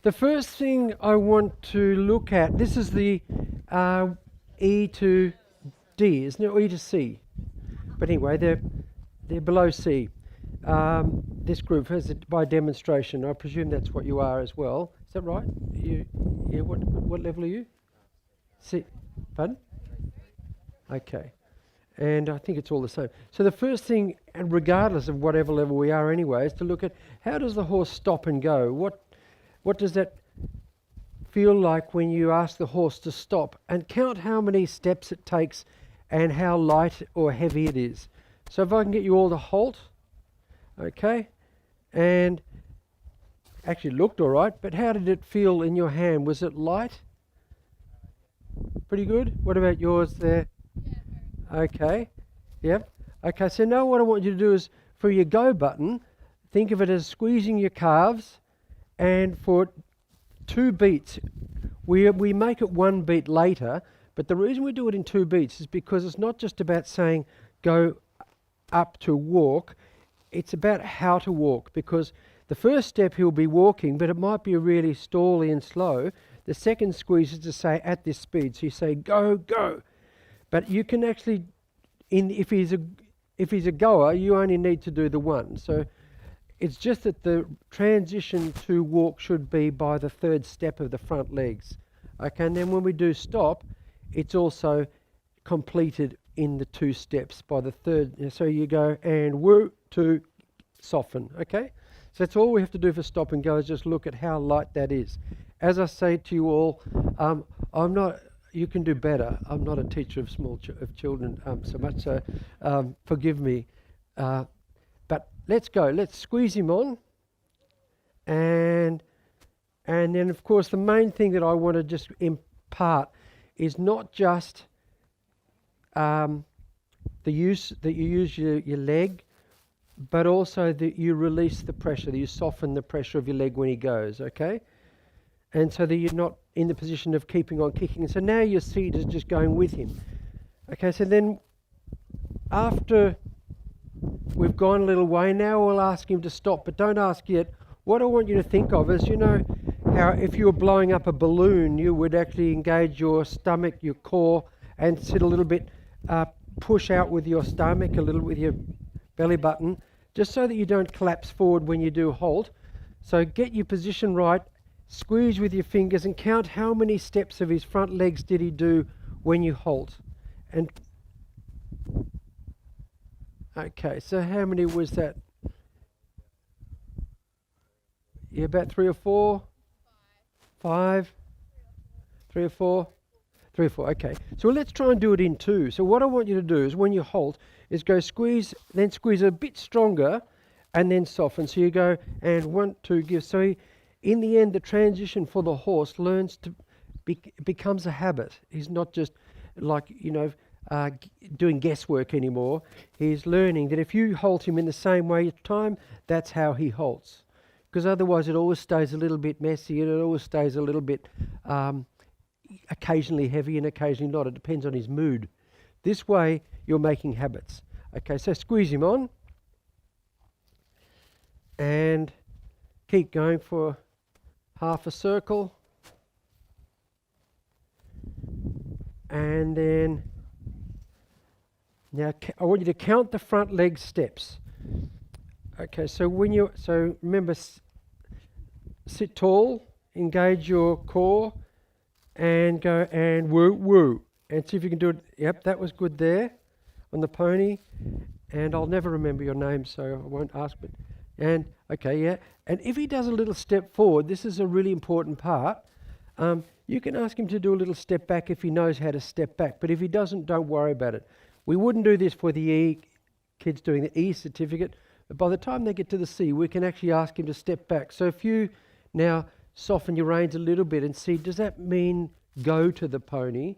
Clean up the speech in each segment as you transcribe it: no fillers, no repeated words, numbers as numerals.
The first thing I want to look at, this is the E to D, isn't it? Or E to C. But anyway, they're below C. This group has it by demonstration. I presume that's what you are as well. Is that right? Yeah. What level are you? C. Pardon? Okay. And I think it's all the same. So the first thing, and regardless of whatever level we are anyway, is to look at how does the horse stop and go? What does that feel like when you ask the horse to stop? And count how many steps it takes and how light or heavy it is. So if I can get you all to halt, okay, and actually looked all right, but how did it feel in your hand? Was it light? Pretty good? What about yours there? Okay, yep. Okay, so now what I want you to do is, for your go button, think of it as squeezing your calves, and for 2 beats, we make it 1 beat later, but the reason we do it in 2 beats is because it's not just about saying go up to walk, it's about how to walk, because the first step he'll be walking, but it might be really stally and slow. The second squeeze is to say at this speed, so you say go, go. But you can actually, if he's a goer, you only need to do the one. So it's just that the transition to walk should be by the 3rd step of the front legs. Okay, and then when we do stop, it's also completed in the 2 steps by the 3rd. So you go and woo to soften. Okay, so that's all we have to do for stop and go, is just look at how light that is. As I say to you all, I'm not. You can do better. I'm not a teacher of of children so much, so forgive me. But let's go. Let's squeeze him on, and then of course the main thing that I want to just impart is not just the use that you use your leg, but also that you release the pressure, that you soften the pressure of your leg when he goes. Okay. And so that you're not in the position of keeping on kicking. So now your seat is just going with him. Okay, so then after we've gone a little way, now we'll ask him to stop, but don't ask yet. What I want you to think of is, you know, how if you were blowing up a balloon, you would actually engage your stomach, your core, and sit a little bit, push out with your stomach, a little with your belly button, just so that you don't collapse forward when you do halt. So get your position right. Squeeze with your fingers and count how many steps of his front legs did he do when you halt. And okay, so how many was that? Yeah, about 3 or 4? 5? 3 or 4? 3 or 4, okay. So let's try and do it in 2. So what I want you to do is when you halt, is go squeeze, then squeeze a bit stronger, and then soften. So you go and 1, 2, give. So in the end, the transition for the horse learns to becomes a habit. He's not just like, you know, doing guesswork anymore. He's learning that if you halt him in the same way each time, that's how he halts. Because otherwise it always stays a little bit messy, and it always stays a little bit occasionally heavy and occasionally not. It depends on his mood. This way you're making habits. Okay, so squeeze him on and keep going for half a circle, and then now I want you to count the front leg steps. Okay, so remember, sit tall, engage your core, and go and woo woo, and see if you can do it. Yep, that was good there on the pony, and I'll never remember your name, so I won't ask. But and okay, yeah. And if he does a little step forward, this is a really important part. You can ask him to do a little step back if he knows how to step back. But if he doesn't, don't worry about it. We wouldn't do this for the E, kids doing the E certificate. But by the time they get to the C, we can actually ask him to step back. So if you now soften your reins a little bit and see, does that mean go to the pony?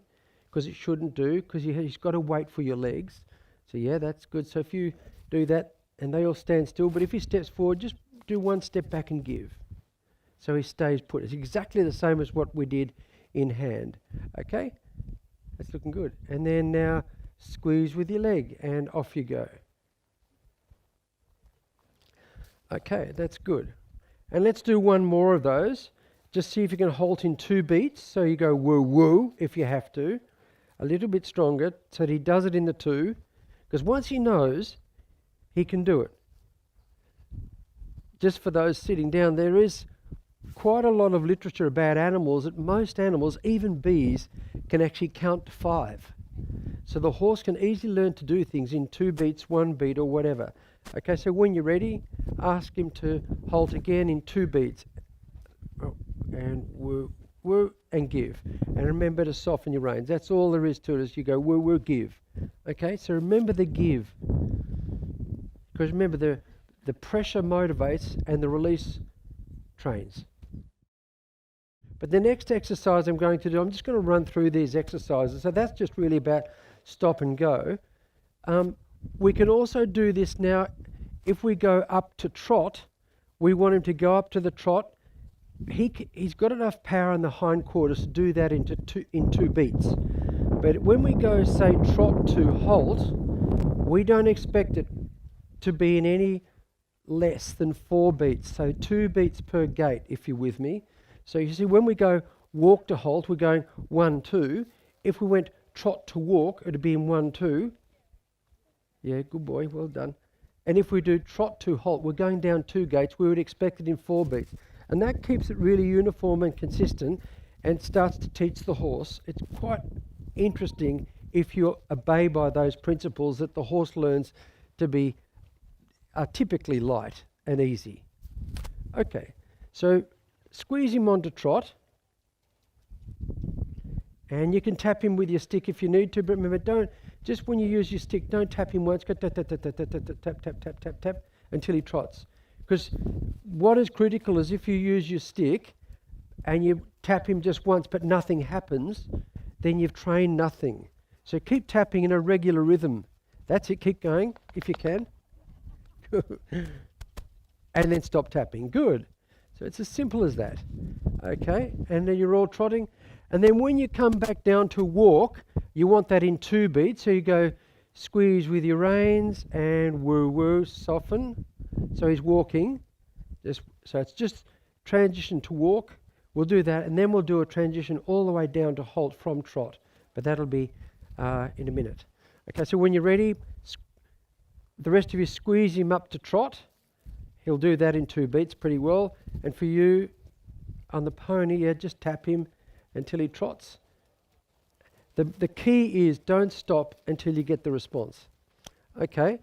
Because it shouldn't do, because he's got to wait for your legs. So yeah, that's good. So if you do that, and they all stand still, but if he steps forward, just do 1 step back and give. So he stays put. It's exactly the same as what we did in hand. Okay? That's looking good. And then now squeeze with your leg and off you go. Okay, that's good. And let's do one more of those. Just see if you can halt in 2 beats. So you go woo woo if you have to. A little bit stronger so that he does it in the 2. Because once he knows, he can do it. Just for those sitting down, there is quite a lot of literature about animals that most animals, even bees, can actually count to 5. So the horse can easily learn to do things in 2 beats, 1 beat or whatever. Okay, so when you're ready, ask him to halt again in 2 beats. Oh, and woo, woo, and give. And remember to soften your reins. That's all there is to it, is you go woo, woo, give. Okay, so remember the give. Because remember, the pressure motivates and the release trains. But the next exercise I'm going to do, I'm just going to run through these exercises. So that's just really about stop and go. We can also do this now. If we go up to trot, we want him to go up to the trot. He's got enough power in the hindquarters to do that in 2 beats. But when we go, say, trot to halt, we don't expect it to be in any less than 4 beats. So 2 beats per gait, if you're with me. So you see, when we go walk to halt, we're going 1, 2. If we went trot to walk, it'd be in 1, 2. Yeah, good boy, well done. And if we do trot to halt, we're going down 2 gaits. We would expect it in 4 beats. And that keeps it really uniform and consistent and starts to teach the horse. It's quite interesting if you obey by those principles that the horse learns to be typically light and easy. Okay, so squeeze him onto trot. And you can tap him with your stick if you need to, but remember, just when you use your stick, don't tap him once, go tap, tap, tap, tap, tap, tap, tap, tap, tap, tap, tap, until he trots. Because what is critical is if you use your stick and you tap him just once but nothing happens, then you've trained nothing. So keep tapping in a regular rhythm. That's it, keep going if you can. And then stop tapping. Good. So it's as simple as that. Okay, and then you're all trotting. And then when you come back down to walk, you want that in 2 beats. So you go squeeze with your reins and woo woo, soften. So he's walking. So it's just transition to walk. We'll do that, and then we'll do a transition all the way down to halt from trot. But that'll be in a minute. Okay, so when you're ready, the rest of you squeeze him up to trot. He'll do that in 2 beats pretty well. And for you on the pony, yeah, just tap him until he trots. The key is don't stop until you get the response. Okay,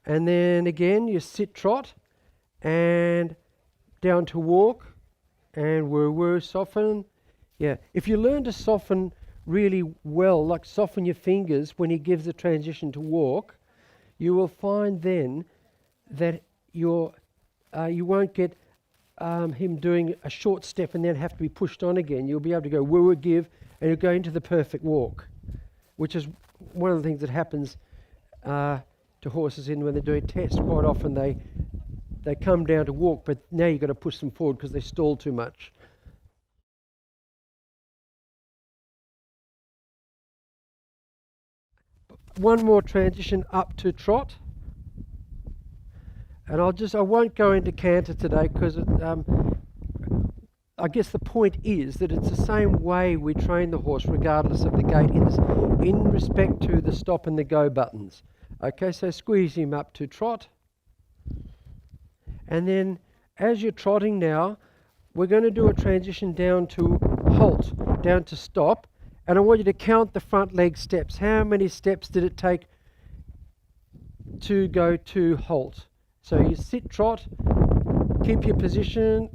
and then again you sit trot and down to walk and woo woo, soften. Yeah, if you learn to soften really well, like soften your fingers when he gives the transition to walk, you will find then that you won't get him doing a short step and then have to be pushed on again. You'll be able to go woo woo, give, and you'll go into the perfect walk, which is one of the things that happens to horses when they're doing tests. Quite often they come down to walk, but now you've got to push them forward because they stall too much. One more transition up to trot. And I won't go into canter today because I guess the point is that it's the same way we train the horse regardless of the gait in respect to the stop and the go buttons. Okay, so squeeze him up to trot. And then as you're trotting now, we're going to do a transition down to halt, down to stop. And I want you to count the front leg steps. How many steps did it take to go to halt? So you sit trot, keep your position,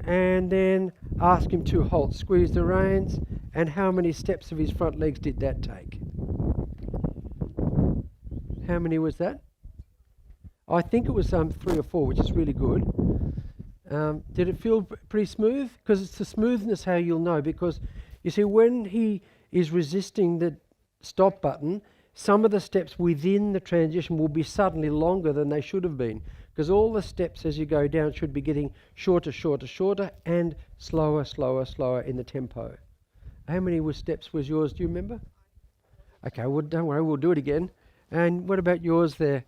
and then ask him to halt. Squeeze the reins, and how many steps of his front legs did that take? How many was that? I think it was 3 or 4, which is really good. Did it feel pretty smooth? Because it's the smoothness how you'll know, because you see when he is resisting the stop button, some of the steps within the transition will be suddenly longer than they should have been, because all the steps as you go down should be getting shorter, shorter, shorter, and slower, slower, slower in the tempo. How many steps was yours, do you remember? Okay, well, don't worry, we'll do it again. And what about yours there?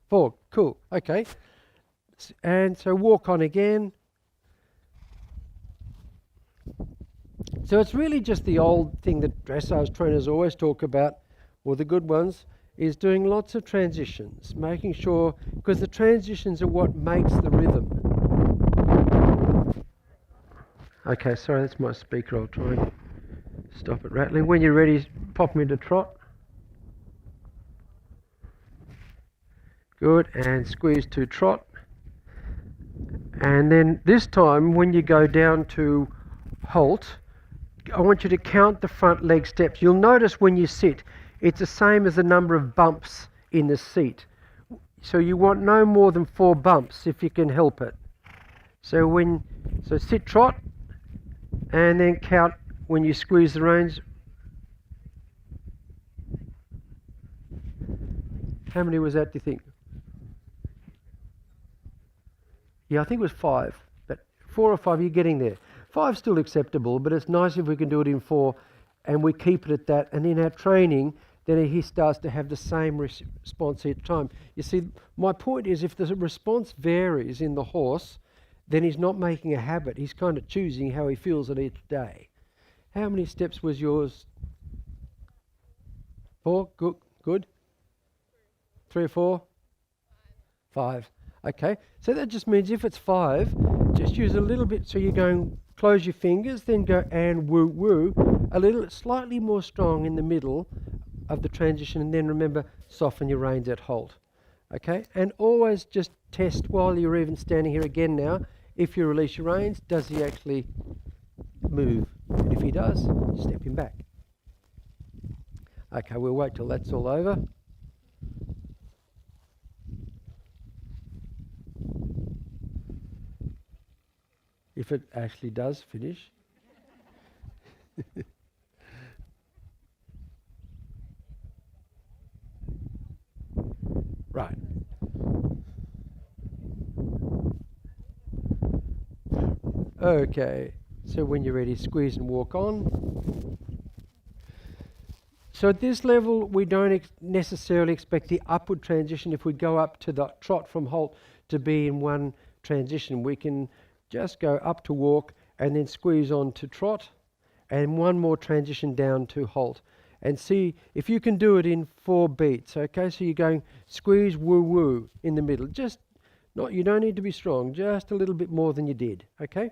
4, cool, okay. And so walk on again. So it's really just the old thing that dressage trainers always talk about, or the good ones, is doing lots of transitions, making sure, because the transitions are what makes the rhythm. Okay, sorry, that's my speaker. I'll try and stop it rattling. When you're ready, pop me into trot. Good, and squeeze to trot. And then this time, when you go down to halt, I want you to count the front leg steps. You'll notice when you sit, it's the same as the number of bumps in the seat. So you want no more than 4 bumps if you can help it. So sit trot, and then count when you squeeze the reins. How many was that, do you think? Yeah, I think it was 5, but 4 or 5, you're getting there. 5's still acceptable, but it's nice if we can do it in 4 and we keep it at that. And in our training, then he starts to have the same response each time. You see, my point is if the response varies in the horse, then he's not making a habit. He's kind of choosing how he feels at each day. How many steps was yours? 4? Good. 3 or 4? 5. Okay, so that just means if it's 5, just use a little bit. So you're going, close your fingers, then go and woo woo, a little slightly more strong in the middle of the transition, and then remember, soften your reins at halt. Okay, and always just test while you're even standing here again now, if you release your reins, does he actually move? And if he does, step him back. Okay, we'll wait till that's all over. If it actually does finish. Right. Okay, so when you're ready, squeeze and walk on. So at this level, we don't necessarily expect the upward transition. If we go up to the trot from halt to be in one transition, we can just go up to walk and then squeeze on to trot and one more transition down to halt. And see if you can do it in 4 beats. Okay, so you're going squeeze, woo, woo in the middle. Just not, you don't need to be strong, just a little bit more than you did. Okay,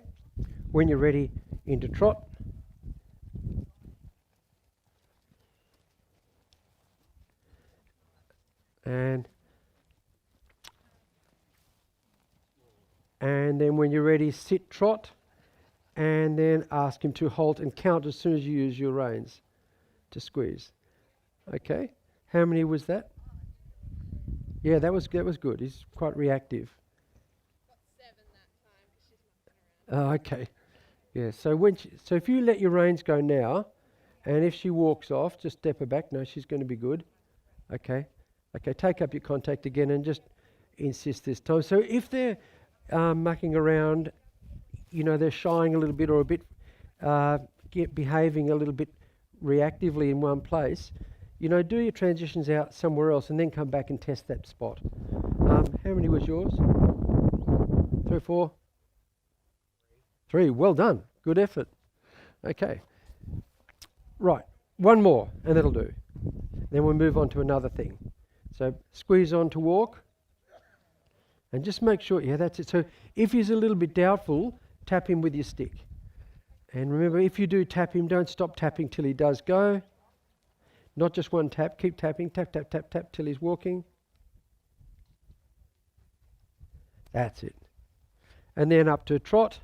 when you're ready, into trot. And then when you're ready, sit trot, and then ask him to halt and count as soon as you use your reins to squeeze. Okay, how many was that? Yeah, that was good. He's quite reactive. Got 7 that time because she's not Okay, yeah. So if you let your reins go now, and if she walks off, just step her back. No, she's going to be good. Okay, take up your contact again and just insist this time. So if they're mucking around, you know, they're shying a little bit or a bit behaving a little bit reactively in one place, you know, do your transitions out somewhere else and then come back and test that spot. How many was yours? 3 or 4? 3. Well done. Good effort. Okay. Right. One more and that'll do. Then we'll move on to another thing. So squeeze on to walk. And just make sure, yeah, that's it. So if he's a little bit doubtful, tap him with your stick. And remember, if you do tap him, don't stop tapping till he does go. Not just one tap, keep tapping, tap, tap, tap, tap till he's walking. That's it. And then up to trot.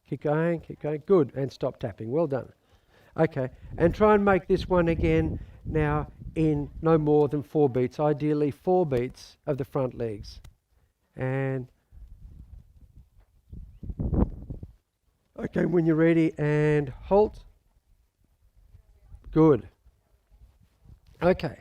Keep going, good. And stop tapping, well done. Okay, and try and make this one again now in no more than 4 beats, ideally 4 beats of the front legs. And okay, when you're ready, and halt. Good. Okay,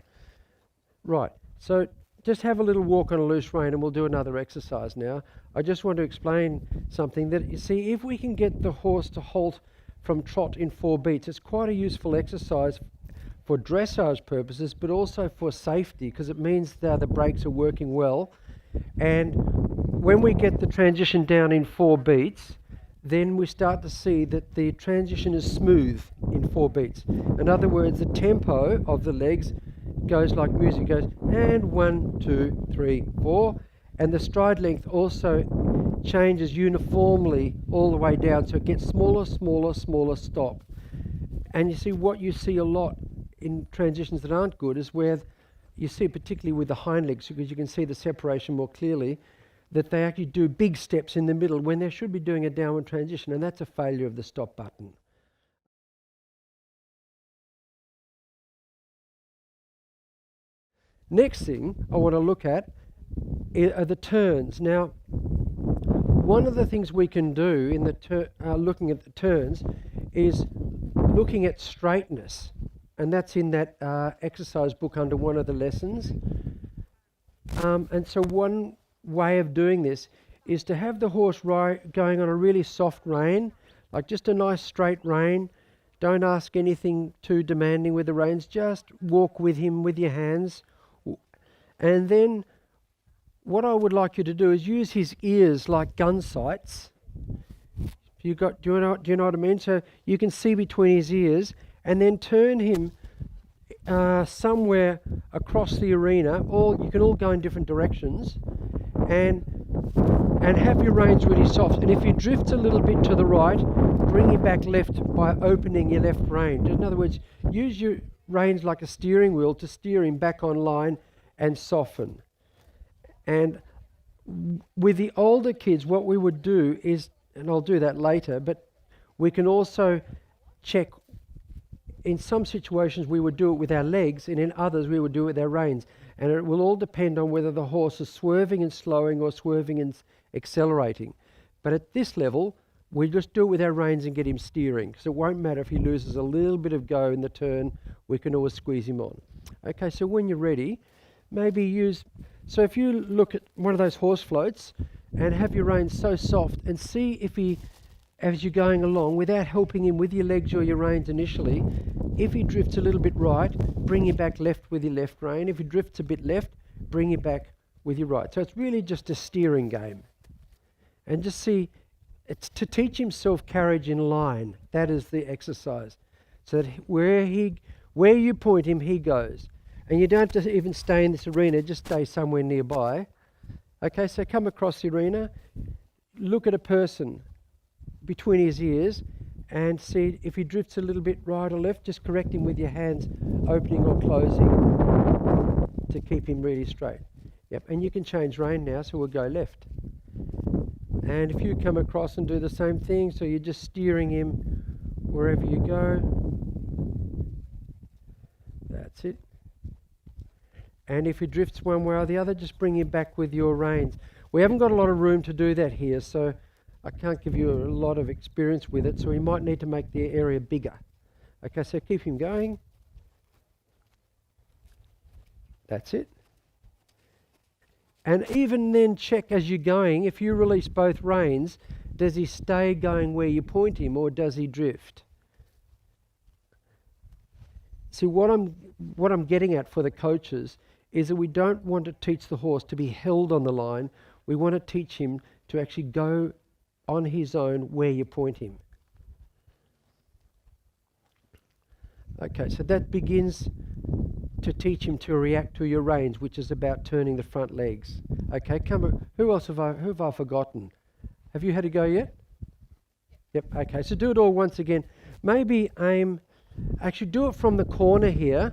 right, so just have a little walk on a loose rein and we'll do another exercise now. I just want to explain something that, you see, if we can get the horse to halt from trot in 4 beats, it's quite a useful exercise for dressage purposes, but also for safety, because it means that the brakes are working well. And when we get the transition down in 4 beats, then we start to see that the transition is smooth in 4 beats. In other words, the tempo of the legs goes like music, goes and 1, 2, 3, 4, and the stride length also changes uniformly all the way down, so it gets smaller, smaller, smaller stop. And you see, what you see a lot in transitions that aren't good is where you see, particularly with the hind legs, because you can see the separation more clearly, that they actually do big steps in the middle when they should be doing a downward transition, and that's a failure of the stop button. Next thing I want to look at are the turns. Now, one of the things we can do in the looking at the turns is looking at straightness, and that's in that exercise book under one of the lessons. And so one way of doing this is to have the horse going on a really soft rein, like just a nice straight rein. Don't ask anything too demanding with the reins, just walk with him with your hands. And then what I would like you to do is use his ears like gun sights. Do you know what I mean? So you can see between his ears, and then turn him somewhere across the arena. You can all go in different directions, and have your reins really soft. And if he drifts a little bit to the right, bring him back left by opening your left rein. In other words, use your reins like a steering wheel to steer him back on line and soften. And with the older kids, what we would do is, and I'll do that later, but we can also check. In some situations we would do it with our legs, and in others we would do it with our reins. And it will all depend on whether the horse is swerving and slowing or swerving and accelerating. But at this level, we just do it with our reins and get him steering. So it won't matter if he loses a little bit of go in the turn, we can always squeeze him on. Okay, so when you're ready, so if you look at one of those horse floats and have your reins so soft, and see if he, as you're going along, without helping him with your legs or your reins initially, if he drifts a little bit right, bring him back left with your left rein. If he drifts a bit left, bring him back with your right. So it's really just a steering game. And just see, it's to teach himself carriage in line. That is the exercise. So that where you point him, he goes. And you don't just even stay in this arena, just stay somewhere nearby. Okay, so come across the arena, look at a person between his ears, and see if he drifts a little bit right or left, just correct him with your hands opening or closing to keep him really straight. Yep, and you can change rein now, so we'll go left. And if you come across and do the same thing, so you're just steering him wherever you go. That's it. And if he drifts one way or the other, just bring him back with your reins. We haven't got a lot of room to do that here, so I can't give you a lot of experience with it, so we might need to make the area bigger. Okay, so keep him going. That's it. And even then check as you're going, if you release both reins, does he stay going where you point him, or does he drift? See, what I'm getting at for the coaches is that we don't want to teach the horse to be held on the line. We want to teach him to actually go on his own where you point him. Okay, so that begins to teach him to react to your reins, which is about turning the front legs. Okay, who have I forgotten? Have you had a go yet? Yep, okay, so do it all once again. Maybe actually do it from the corner here,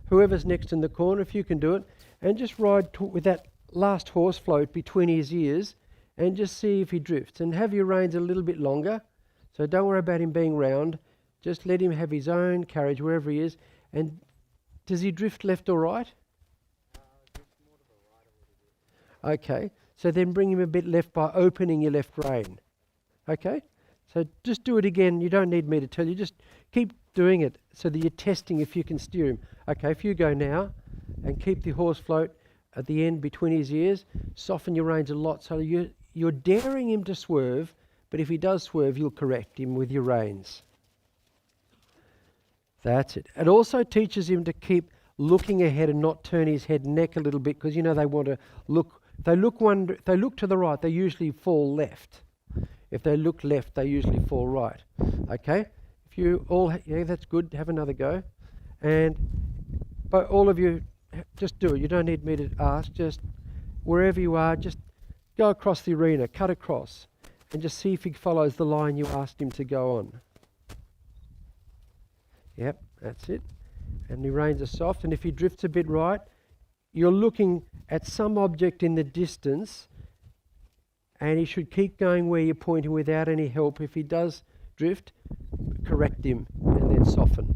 whoever's next in the corner, if you can do it, and just ride with that last horse float between his ears, and just see if he drifts. And have your reins a little bit longer, so don't worry about him being round. Just let him have his own carriage wherever he is. And does he drift left or right? More to the right. Okay, so then bring him a bit left by opening your left rein. Okay, so just do it again. You don't need me to tell you. Just keep doing it so that you're testing if you can steer him. Okay, if you go now and keep the horse float at the end between his ears, soften your reins a lot so you're daring him to swerve, but if he does swerve, you'll correct him with your reins. That's it. It also teaches him to keep looking ahead and not turn his head and neck a little bit, because they want to look If they look to the right, they usually fall left. If they look left, they usually fall right. Okay? If you all, yeah, that's good. Have another go. But all of you, just do it. You don't need me to ask. Just wherever you are, just go across the arena, cut across, and just see if he follows the line you asked him to go on. Yep, that's it. And the reins are soft, and if he drifts a bit right, you're looking at some object in the distance, and he should keep going where you're pointing without any help. If he does drift, correct him and then soften.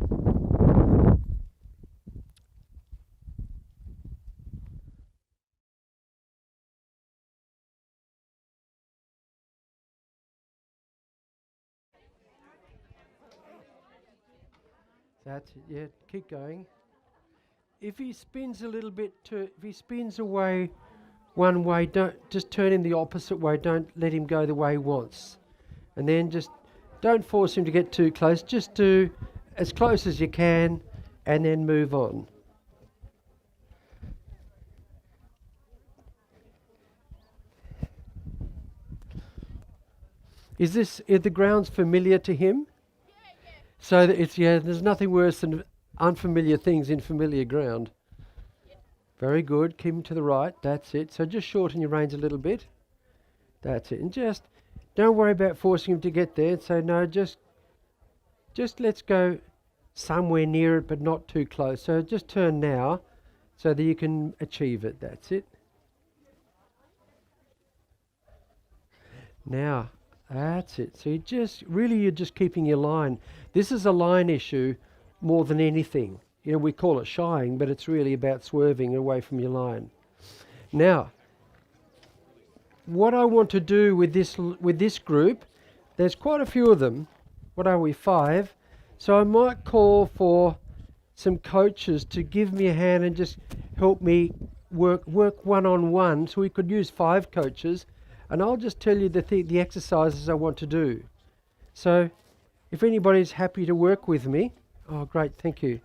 That's it, yeah, keep going. If he spins a little bit, if he spins away one way, don't just turn him the opposite way. Don't let him go the way he wants. And then just don't force him to get too close. Just do as close as you can and then move on. Is the grounds familiar to him? So that there's nothing worse than unfamiliar things in familiar ground. Very good. Keep him to the right. That's it. So just shorten your reins a little bit. That's it. And just don't worry about forcing him to get there. So no, just let's go somewhere near it, but not too close. So just turn now, so that you can achieve it. That's it. Now. That's it. So you're just keeping your line. This is a line issue more than anything. You know, we call it shying, but it's really about swerving away from your line. Now, what I want to do with this group, there's quite a few of them. What are we, 5? So I might call for some coaches to give me a hand and just help me work one-on-one. So we could use 5 coaches. And I'll just tell you the exercises I want to do. So if anybody's happy to work with me, oh great, thank you.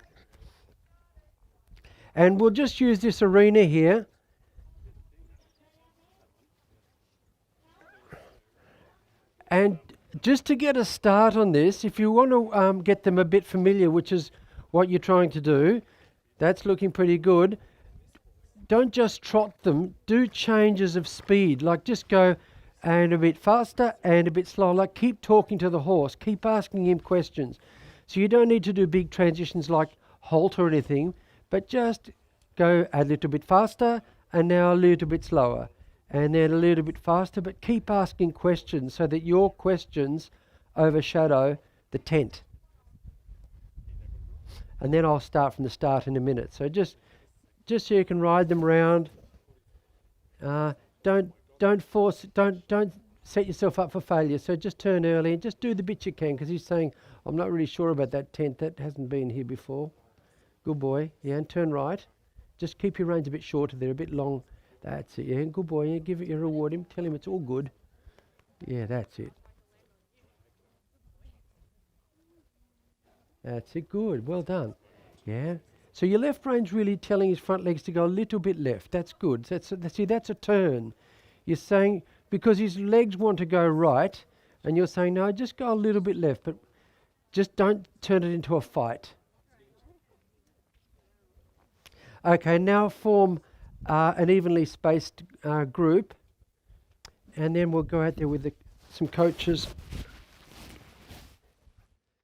And we'll just use this arena here. And just to get a start on this, if you want to get them a bit familiar, which is what you're trying to do, that's looking pretty good. Don't just trot them, do changes of speed, like just go and a bit faster and a bit slower, like keep talking to the horse, keep asking him questions. So you don't need to do big transitions like halt or anything, but just go a little bit faster and now a little bit slower and then a little bit faster, but keep asking questions so that your questions overshadow the tent. And then I'll start from the start in a minute. So just so you can ride them round. Don't force. Don't set yourself up for failure. So just turn early and just do the bit you can. Because he's saying, I'm not really sure about that tent. That hasn't been here before. Good boy. Yeah, and turn right. Just keep your reins a bit shorter there, a bit long. That's it. Yeah, good boy. Yeah, give it your reward. Him. Tell him it's all good. Yeah, that's it. That's it. Good. Well done. Yeah. So your left reine's really telling his front legs to go a little bit left. That's good. That's a turn. You're saying, because his legs want to go right, and you're saying, no, just go a little bit left, but just don't turn it into a fight. Okay, now form an evenly spaced group, and then we'll go out there with some coaches